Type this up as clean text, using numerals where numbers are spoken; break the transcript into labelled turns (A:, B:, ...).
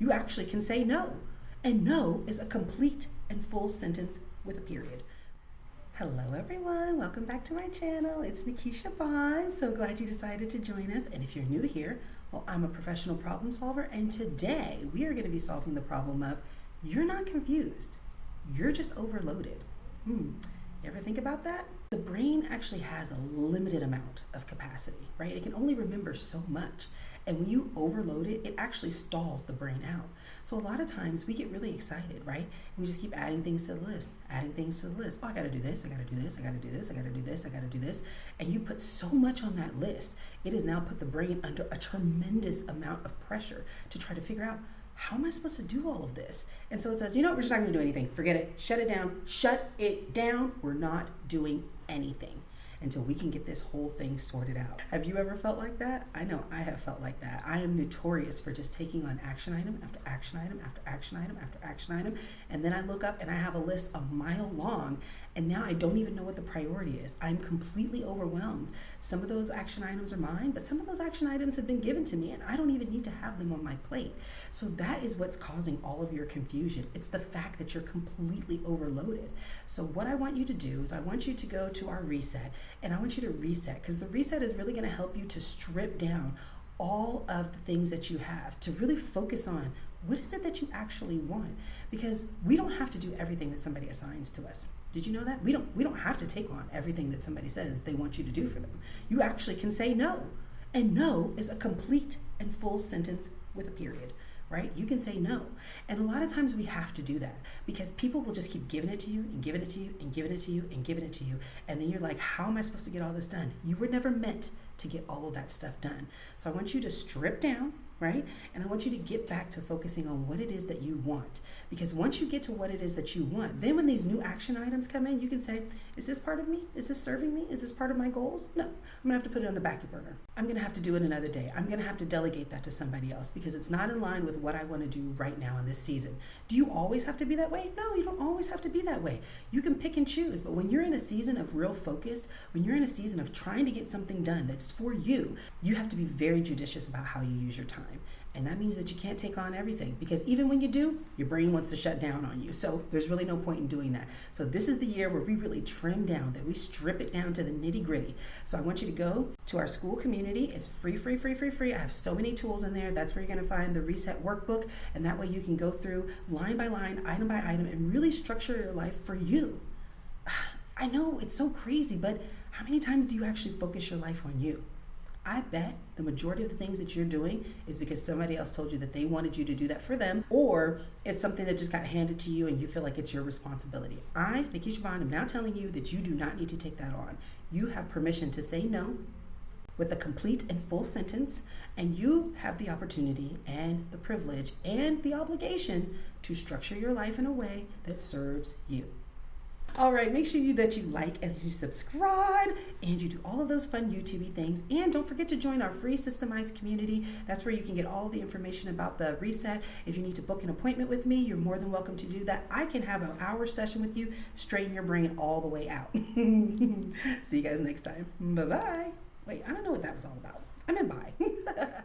A: You actually can say no. And no is a complete and full sentence with a period. Hello everyone, welcome back to my channel. It's Nikisha Bond. So glad you decided to join us. And if you're new here, well, I'm a professional problem solver, and today we are going to be solving the problem of you're not confused, you're just overloaded. You ever think about that? The brain actually has a limited amount of capacity, right? It can only remember so much. And when you overload it, it actually stalls the brain out. So a lot of times we get really excited, right? And we just keep adding things to the list, adding things to the list. Oh, I gotta do this, I gotta do this, I gotta do this, I gotta do this, I gotta do this. And you put so much on that list, it has now put the brain under a tremendous amount of pressure to try to figure out, how am I supposed to do all of this? And so it says, you know what, we're just not gonna do anything. Forget it, shut it down, shut it down. We're not doing anything until we can get this whole thing sorted out. Have you ever felt like that? I know I have felt like that. I am notorious for just taking on action item after action item after action item after action item. And then I look up and I have a list a mile long, and now I don't even know what the priority is. I'm completely overwhelmed. Some of those action items are mine, but some of those action items have been given to me and I don't even need to have them on my plate. So that is what's causing all of your confusion. It's the fact that you're completely overloaded. So what I want you to do is I want you to go to our reset, and I want you to reset, because the reset is really going to help you to strip down all of the things that you have, to really focus on what is it that you actually want, because we don't have to do everything that somebody assigns to us. Did you know that? We don't have to take on everything that somebody says they want you to do for them. You actually can say no. And no is a complete and full sentence with a period, right? You can say no. And a lot of times we have to do that because people will just keep giving it to you and giving it to you and giving it to you and giving it to you. And then you're like, how am I supposed to get all this done? You were never meant to get all of that stuff done. So I want you to strip down, right? And I want you to get back to focusing on what it is that you want. Because once you get to what it is that you want, then when these new action items come in, you can say, is this part of me? Is this serving me? Is this part of my goals? No, I'm gonna have to put it on the back burner. I'm gonna have to do it another day. I'm gonna have to delegate that to somebody else because it's not in line with what I wanna do right now in this season. Do you always have to be that way? No, you don't always have to be that way. You can pick and choose, but when you're in a season of real focus, when you're in a season of trying to get something done that's for you, you have to be very judicious about how you use your time. And that means that you can't take on everything, because even when you do, your brain wants to shut down on you. So there's really no point in doing that. So this is the year where we really trim down, that we strip it down to the nitty gritty. So I want you to go to our school community. It's free. I have so many tools in there. That's where you're gonna find the reset workbook. And that way you can go through line by line, item by item, and really structure your life for you. I know it's so crazy, but how many times do you actually focus your life on you? I bet the majority of the things that you're doing is because somebody else told you that they wanted you to do that for them, or it's something that just got handed to you and you feel like it's your responsibility. I, Nikisha Bond, am now telling you that you do not need to take that on. You have permission to say no with a complete and full sentence, and you have the opportunity and the privilege and the obligation to structure your life in a way that serves you. All right, make sure that you like and you subscribe and you do all of those fun YouTube things. And don't forget to join our free systemized community. That's where you can get all the information about the reset. If you need to book an appointment with me, you're more than welcome to do that. I can have an hour session with you, straighten your brain all the way out. See you guys next time. Bye-bye. Wait, I don't know what that was all about. I meant bye.